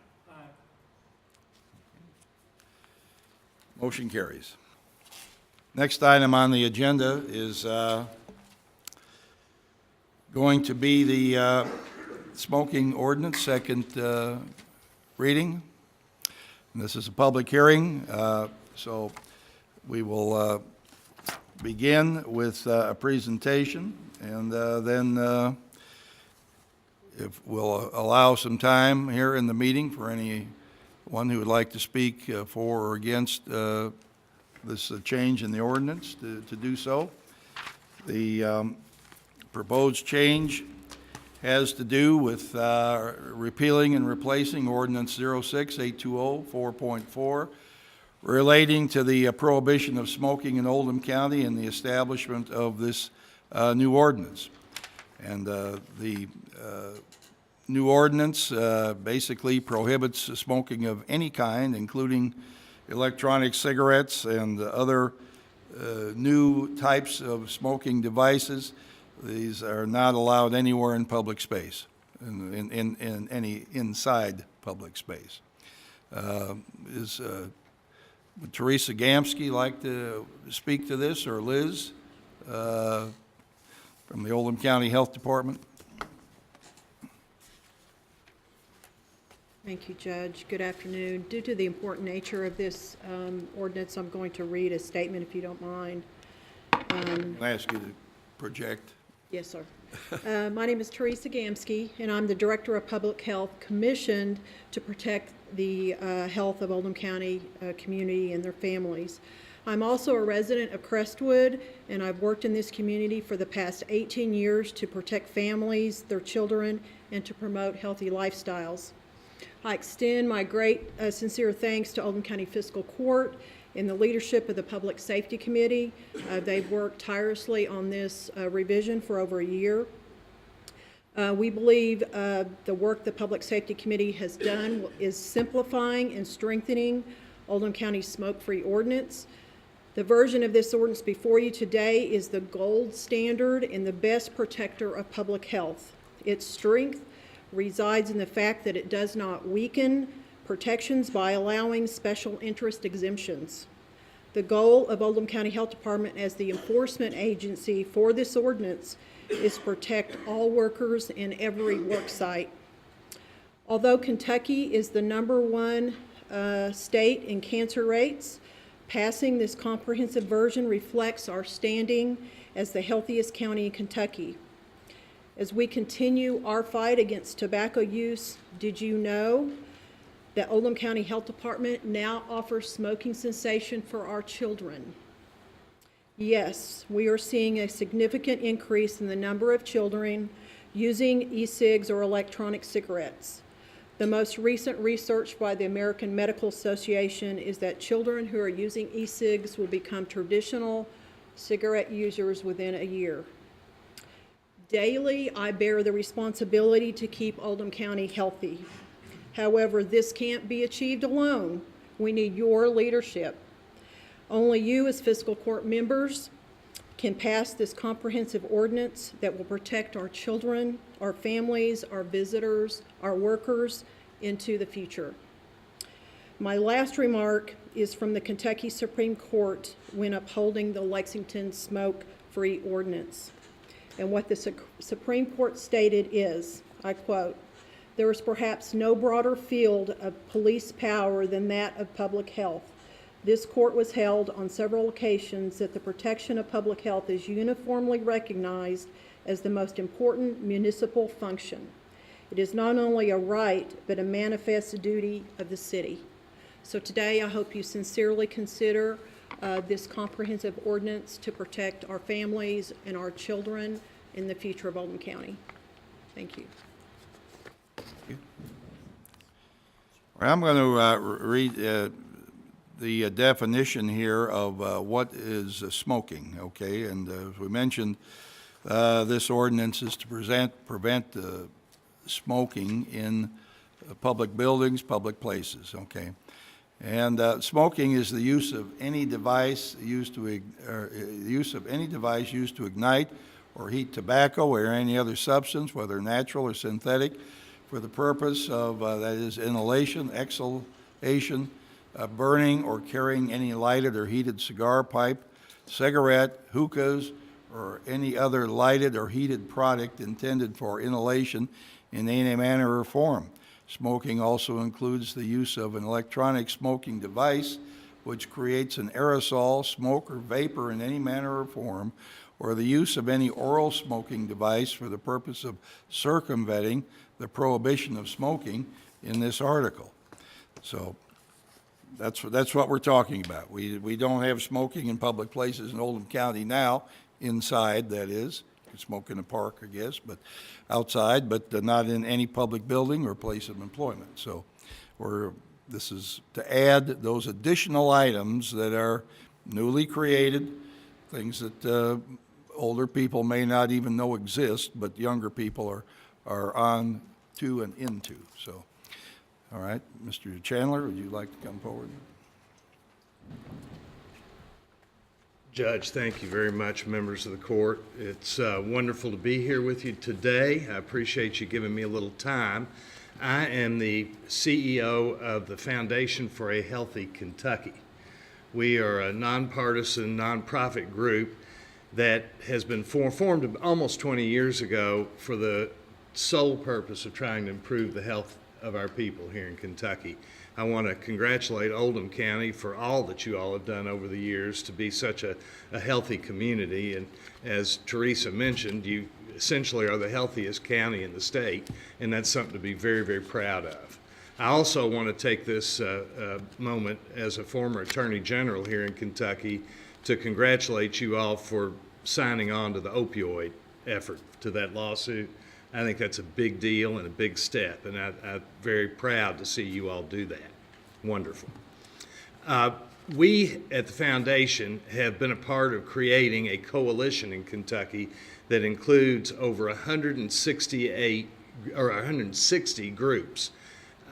Motion carries. Next item on the agenda is going to be the smoking ordinance, second reading. And this is a public hearing, so we will begin with a presentation, and then if we'll allow some time here in the meeting for anyone who would like to speak for or against this change in the ordinance to do so. The proposed change has to do with repealing and replacing Ordinance 06820 4.4, relating to the prohibition of smoking in Oldham County and the establishment of this new ordinance. And the new ordinance basically prohibits smoking of any kind, including electronic cigarettes and other new types of smoking devices. These are not allowed anywhere in public space, in any inside public space. Would Teresa Gamsky like to speak to this, or Liz from the Oldham County Health Department? Thank you, Judge. Good afternoon. Due to the important nature of this ordinance, I'm going to read a statement, if you don't mind. Can I ask you to project? Yes, sir. My name is Teresa Gamsky, and I'm the Director of Public Health commissioned to protect the health of Oldham County community and their families. I'm also a resident of Crestwood, and I've worked in this community for the past 18 years to protect families, their children, and to promote healthy lifestyles. I extend my great sincere thanks to Oldham County Fiscal Court and the leadership of the Public Safety Committee. They've worked tirelessly on this revision for over a year. We believe the work the Public Safety Committee has done is simplifying and strengthening Oldham County's smoke-free ordinance. The version of this ordinance before you today is the gold standard and the best protector of public health. Its strength resides in the fact that it does not weaken protections by allowing special interest exemptions. The goal of Oldham County Health Department as the enforcement agency for this ordinance is to protect all workers in every work site. Although Kentucky is the #1 state in cancer rates, passing this comprehensive version reflects our standing as the healthiest county in Kentucky. As we continue our fight against tobacco use, did you know that Oldham County Health Department now offers smoking cessation for our children? Yes, we are seeing a significant increase in the number of children using e-cigs or electronic cigarettes. The most recent research by the American Medical Association is that children who are using e-cigs will become traditional cigarette users within a year. Daily, I bear the responsibility to keep Oldham County healthy. However, this can't be achieved alone. We need your leadership. Only you as fiscal court members can pass this comprehensive ordinance that will protect our children, our families, our visitors, our workers into the future. My last remark is from the Kentucky Supreme Court when upholding the Lexington smoke-free ordinance. And what the Supreme Court stated is, I quote, "There is perhaps no broader field of police power than that of public health. This court was held on several occasions that the protection of public health is uniformly recognized as the most important municipal function. It is not only a right, but a manifest duty of the city." So today, I hope you sincerely consider this comprehensive ordinance to protect our families and our children in the future of Oldham County. Thank you. Well, I'm going to read the definition here of what is smoking, okay? And as we mentioned, this ordinance is to prevent smoking in public buildings, public places, okay? And smoking is the use of any device used to ignite or heat tobacco or any other substance, whether natural or synthetic, for the purpose of that is inhalation, exhalation, burning, or carrying any lighted or heated cigar, pipe, cigarette, hookahs, or any other lighted or heated product intended for inhalation in any manner or form. Smoking also includes the use of an electronic smoking device which creates an aerosol, smoke, or vapor in any manner or form, or the use of any oral smoking device for the purpose of circumventing the prohibition of smoking in this article. So that's what we're talking about. We don't have smoking in public places in Oldham County now, inside, that is. You can smoke in a park, I guess, but outside, but not in any public building or place of employment. So we're This is to add those additional items that are newly created, things that older people may not even know exist, but younger people are on to and into. So, all right, Mr. Chandler, would you like to come forward? Judge, thank you very much, members of the court. It's wonderful to be here with you today. I appreciate you giving me a little time. I am the CEO of the Foundation for a Healthy Kentucky. We are a nonpartisan, nonprofit group that has been formed almost 20 years ago for the sole purpose of trying to improve the health of our people here in Kentucky. I want to congratulate Oldham County for all that you all have done over the years to be such a healthy community. And as Teresa mentioned, you essentially are the healthiest county in the state, and that's something to be very, very proud of. I also want to take this moment as a former Attorney General here in Kentucky to congratulate you all for signing on to the opioid effort, to that lawsuit. I think that's a big deal and a big step, and I'm very proud to see you all do that. Wonderful. We at the Foundation have been a part of creating a coalition in Kentucky that includes over 160 groups,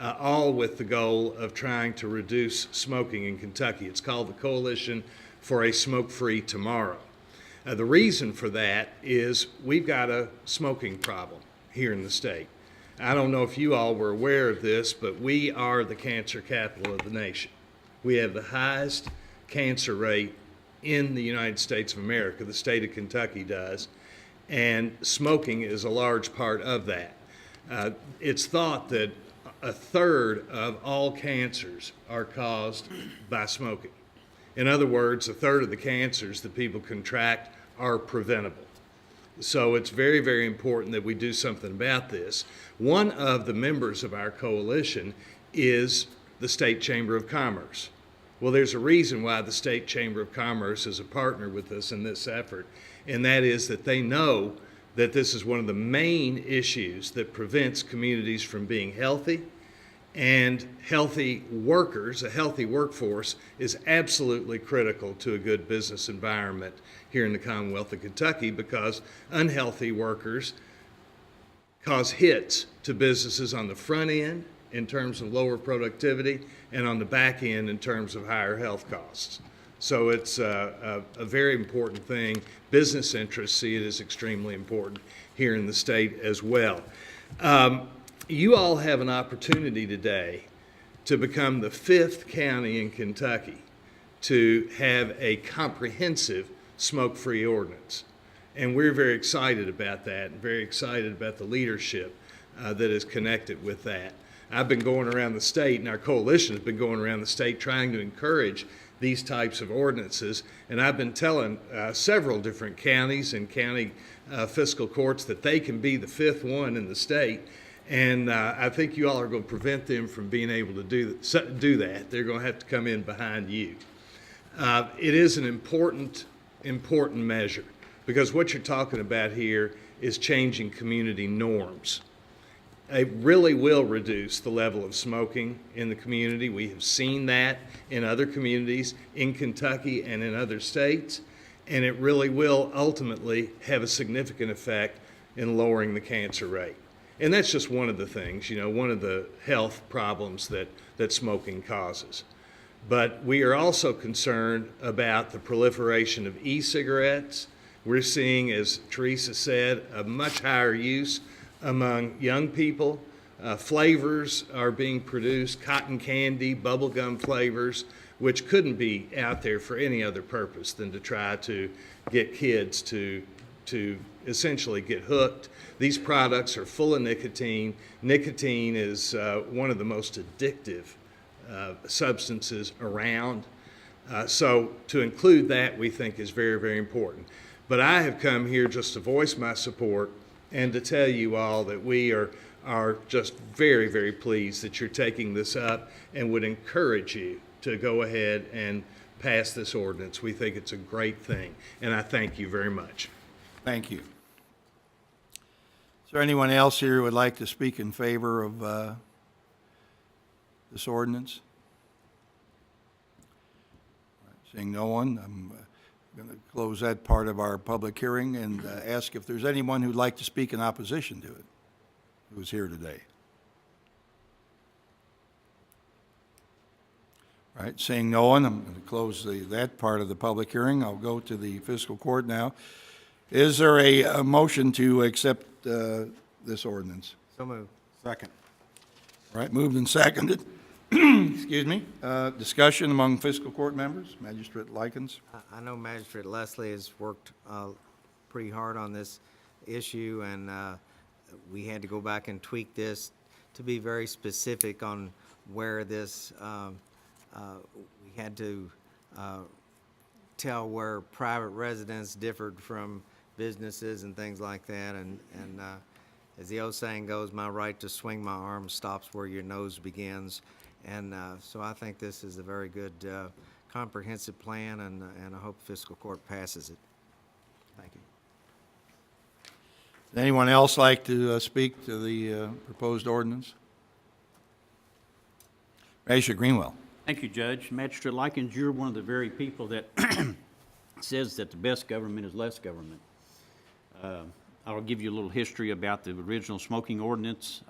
all with the goal of trying to reduce smoking in Kentucky. It's called the Coalition for a Smoke-Free Tomorrow. The reason for that is we've got a smoking problem here in the state. I don't know if you all were aware of this, but we are the cancer capital of the nation. We have the highest cancer rate in the United States of America, the state of Kentucky does, and smoking is a large part of that. It's thought that a third of all cancers are caused by smoking. In other words, a third of the cancers that people contract are preventable. So it's very, very important that we do something about this. One of the members of our coalition is the State Chamber of Commerce. Well, there's a reason why the State Chamber of Commerce is a partner with us in this effort, and that is that they know that this is one of the main issues that prevents communities from being healthy, and healthy workers, a healthy workforce, is absolutely critical to a good business environment here in the Commonwealth of Kentucky, because unhealthy workers cause hits to businesses on the front end in terms of lower productivity and on the back end in terms of higher health costs. So it's a very important thing. Business interests see it as extremely important here in the state as well. You all have an opportunity today to become the 5th county in Kentucky to have a comprehensive smoke-free ordinance. And we're very excited about that, and very excited about the leadership that is connected with that. I've been going around the state, and our coalition has been going around the state trying to encourage these types of ordinances. And I've been telling several different counties and county fiscal courts that they can be the 5th one in the state. And I think you all are going to prevent them from being able to do that. They're going to have to come in behind you. It is an important measure, because what you're talking about here is changing community norms. It really will reduce the level of smoking in the community. We have seen that in other communities in Kentucky and in other states, and it really will ultimately have a significant effect in lowering the cancer rate. And that's just one of the things, one of the health problems that smoking causes. But we are also concerned about the proliferation of e-cigarettes. We're seeing, as Teresa said, a much higher use among young people. Flavors are being produced, cotton candy, bubblegum flavors, which couldn't be out there for any other purpose than to try to get kids to essentially get hooked. These products are full of nicotine. Nicotine is one of the most addictive substances around. So to include that, we think is very, very important. But I have come here just to voice my support and to tell you all that we are just very, very pleased that you're taking this up, and would encourage you to go ahead and pass this ordinance. We think it's a great thing, and I thank you very much. Thank you. Is there anyone else here who would like to speak in favor of this ordinance? Seeing no one, I'm going to close that part of our public hearing and ask if there's anyone who'd like to speak in opposition to it, who's here today. All right, seeing no one, I'm going to close that part of the public hearing. I'll go to the fiscal court now. Is there a motion to accept this ordinance? So moved. Second. All right, moved and seconded. Excuse me. Discussion among fiscal court members. Magistrate Likens. I know Magistrate Leslie has worked pretty hard on this issue, and we had to go back and tweak this to be very specific on where this, we had to tell where private residents differed from businesses and things like that, and as the old saying goes, my right to swing my arm stops where your nose begins. And so I think this is a very good comprehensive plan, and I hope fiscal court passes it. Thank you. Does anyone else like to speak to the proposed ordinance? Magistrate Greenwell. Thank you, Judge. Magistrate Likens, you're one of the very people that says that the best government is less government. I'll give you a little history about the original smoking ordinance.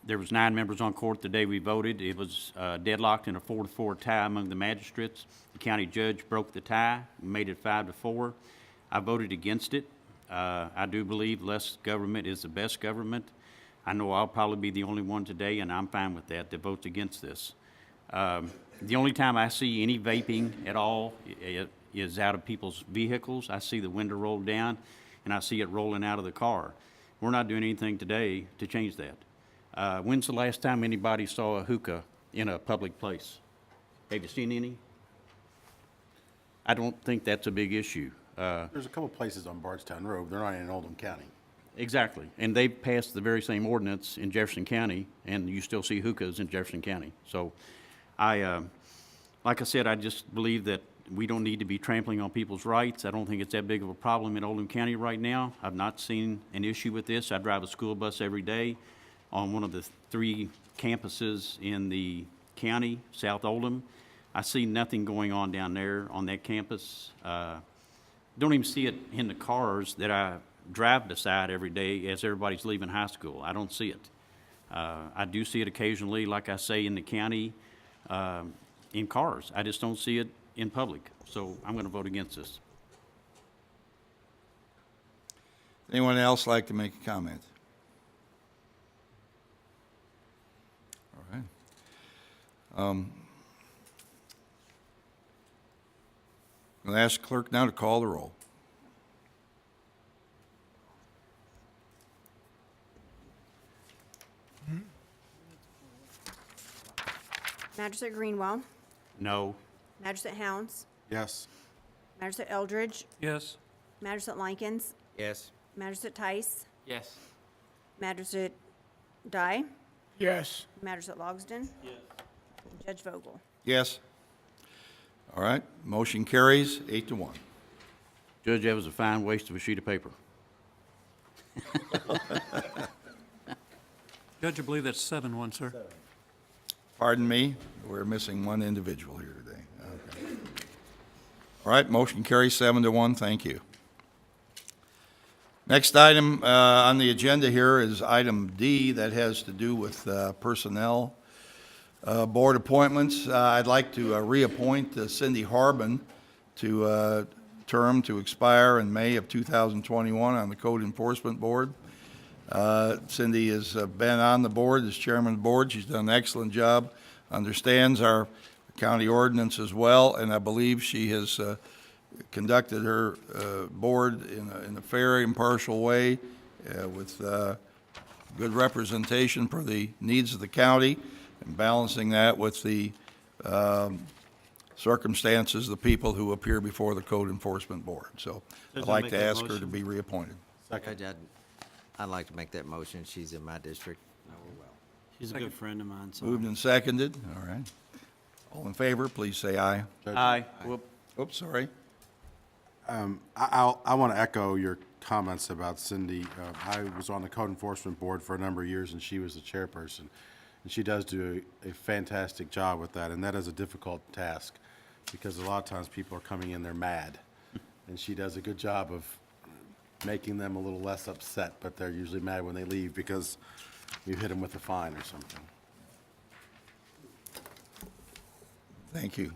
There was 9 members on court the day we voted. It was deadlocked in a 4-4 tie among the magistrates. The county judge broke the tie, made it 5-4. I voted against it. I do believe less government is the best government. I know I'll probably be the only one today, and I'm fine with that votes against this. The only time I see any vaping at all is out of people's vehicles. I see the window rolled down, and I see it rolling out of the car. We're not doing anything today to change that. When's the last time anybody saw a hookah in a public place? Have you seen any? I don't think that's a big issue. There's a couple places on Bardstown Road. They're not in Oldham County. Exactly. And they've passed the very same ordinance in Jefferson County, and you still see hookahs in Jefferson County. So like I said, I just believe that we don't need to be trampling on people's rights. I don't think it's that big of a problem in Oldham County right now. I've not seen an issue with this. I drive a school bus every day on one of the 3 campuses in the county, South Oldham. I see nothing going on down there on that campus. Don't even see it in the cars that I drive beside every day as everybody's leaving high school. I don't see it. I do see it occasionally, like I say, in the county, in cars. I just don't see it in public. So I'm going to vote against this. Anyone else like to make a comment? All right. I'm going to ask the clerk now to call the roll. Magistrate Greenwell, No. Magistrate Helms, Yes. Magistrate Eldridge, Yes. Magistrate Likens, Yes. Magistrate Tice, Yes. Magistrate Dye, Yes. Magistrate Logsdon. Yes. Judge Vogel. Yes. All right, motion carries 8-1. Judge, that was a fine waste of a sheet of paper. Judge, I believe that's 7-1, sir. Pardon me, we're missing one individual here today. Okay. All right, motion carries 7-1, thank you. Next item on the agenda here is item D, that has to do with personnel board appointments. I'd like to reappoint Cindy Harbin to a term to expire in May of 2021 on the Code Enforcement Board. Cindy has been on the board as chairman of the board. She's done an excellent job, understands our county ordinance as well, and I believe she has conducted her board in a fair, impartial way with good representation for the needs of the county and balancing that with the circumstances, the people who appear before the Code Enforcement Board. So I'd like to ask her to be reappointed. Judge, I'd like to make that motion. She's in my district. Know her well. She's a good friend of mine, so. Moved and seconded, all right. All in favor, please say aye. Aye. Oops, sorry. I want to echo your comments about Cindy. I was on the Code Enforcement Board for a number of years, and she was the chairperson. And she does do a fantastic job with that, and that is a difficult task. because a lot of times people are coming in, they're mad. And she does a good job of making them a little less upset, but they're usually mad when they leave because you hit them with a fine or something. Thank you.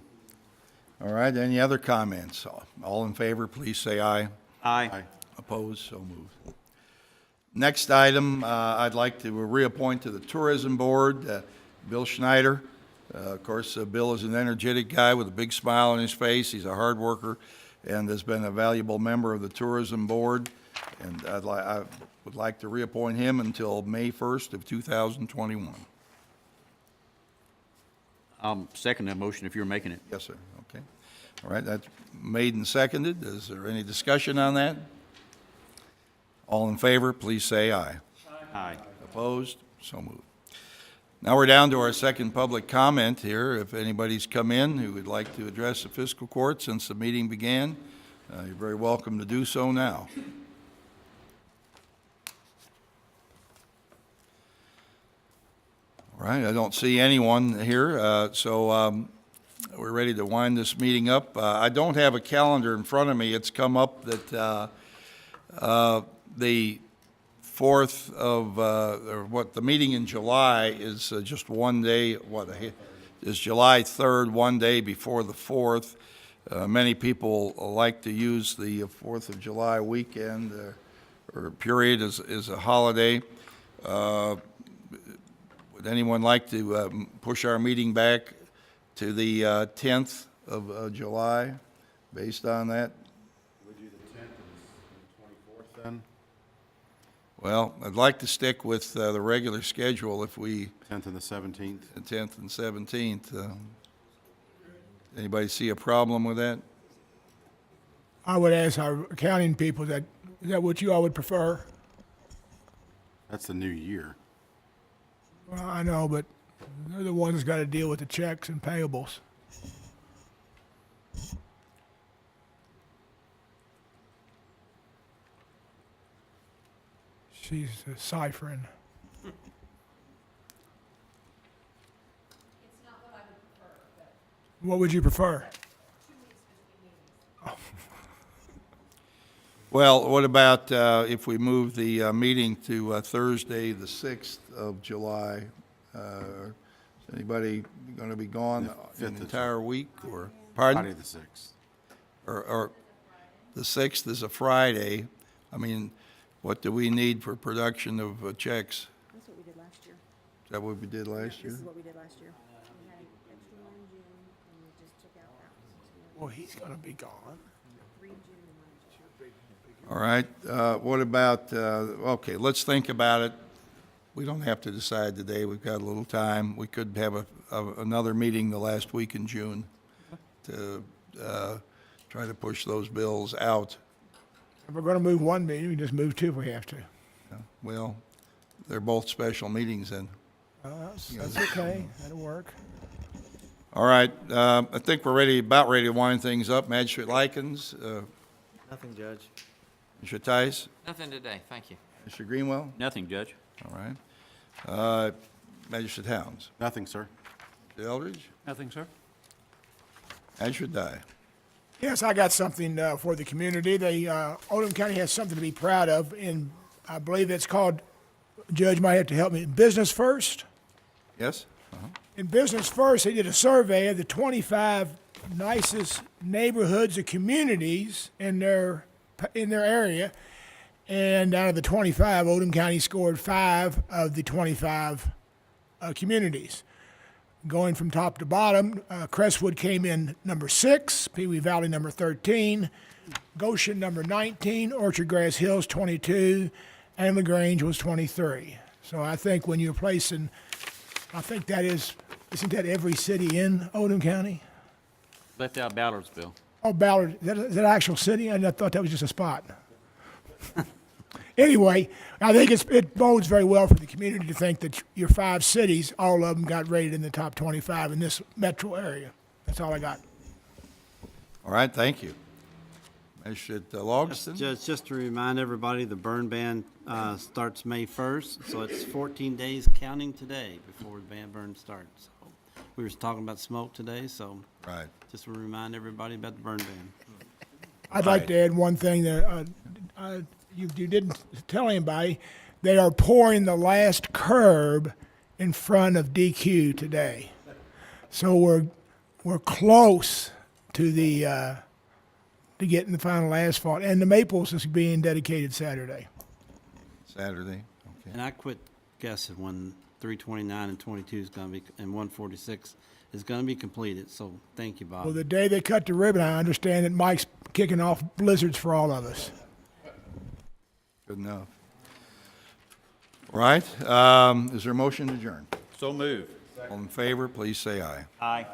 All right, any other comments? All in favor, please say aye. Aye. Opposed, so moved. Next item, I'd like to reappoint to the Tourism Board, Bill Schneider. Of course, Bill is an energetic guy with a big smile on his face. He's a hard worker and has been a valuable member of the Tourism Board. And I would like to reappoint him until May 1st of 2021. I'll second that motion if you're making it. Yes, sir. Okay. All right, that's made and seconded. Is there any discussion on that? All in favor, please say aye. Aye. Opposed? So moved. Now we're down to our second public comment here. If anybody's come in who would like to address the fiscal court since the meeting began, you're very welcome to do so now. All right, I don't see anyone here, so we're ready to wind this meeting up. I don't have a calendar in front of me. It's come up that the 4th of, the meeting in July is just one day, is July 3rd, one day before the 4th. Many people like to use the 4th of July weekend or period as a holiday. Would anyone like to push our meeting back to the 10th of July based on that? Would you the 10th and 24th then? Well, I'd like to stick with the regular schedule if we, 10th and the 17th? the 10th and 17th. Anybody see a problem with that? I would ask our accounting people, is that what you all would prefer? That's the new year. Well, I know, but they're the ones that's got to deal with the checks and payables. She's ciphering. What would you prefer? Well, what about if we move the meeting to Thursday, the 6th of July? Is anybody going to be gone The an 5th is- entire week, or, Friday pardon? the 6th. Or the 6th is a Friday. I mean, what do we need for production of checks? That's what we did last year. Is that what we did last year? This is what we did last year. We had an extra one in June, and we just took out that. Well, he's going to be gone. 3 in June and 1 in July. All right, what about, okay, let's think about it. We don't have to decide today, we've got a little time. We could have another meeting the last week in June to try to push those bills out. If we're going to move one meeting, we just move two if we have to. Well, they're both special meetings then. That's okay. That'll work. All right, I think we're about ready to wind things up. Magistrate Likens, Nothing, Judge. Mr. Tice, Nothing today, thank you. Mr. Greenwell, Nothing, Judge. all right. Magistrate Towns, Nothing, sir. Mr. Eldridge, Nothing, sir. Magistrate Dye. Yes, I got something for the community. Oldham County has something to be proud of, and I believe it's called, Judge might have to help me, Business First. Yes? In Business First, they did a survey of the 25 nicest neighborhoods or communities in their area, and out of the 25, Oldham County scored 5 of the 25 communities. Going from top to bottom, Crestwood came in number 6, Pee Wee Valley number 13, Goshen number 19, Orchard Grass Hills 22, and LaGrange was 23. So I think when you're placing, I think that isn't that every city in Oldham County? Left out Ballardsville. Oh, Ballard, is that an actual city? I thought that was just a spot. Anyway, I think it bodes very well for the community to think that your 5 cities, all of them got rated in the top 25 in this metro area. That's all I got. All right, thank you. Magistrate Logston? Just to remind everybody, the burn ban starts May 1st, so it's 14 days counting today before the ban burn starts. So we were talking about smoke today, so Right. just to remind everybody about the burn ban. I'd like to add one thing that you didn't tell anybody. They are pouring the last curb in front of DQ today, so we're close to to getting the final asphalt. And the Maples is being dedicated Saturday. Saturday, okay. And I quit guessing when 329 and 22 is going to be, and 146 is going to be completed, so thank you, Bob. Well, the day they cut the ribbon, I understand that Mike's kicking off blizzards for all of us. Good enough. All right, is there a motion to adjourn? So move. All in favor, please say aye. Aye.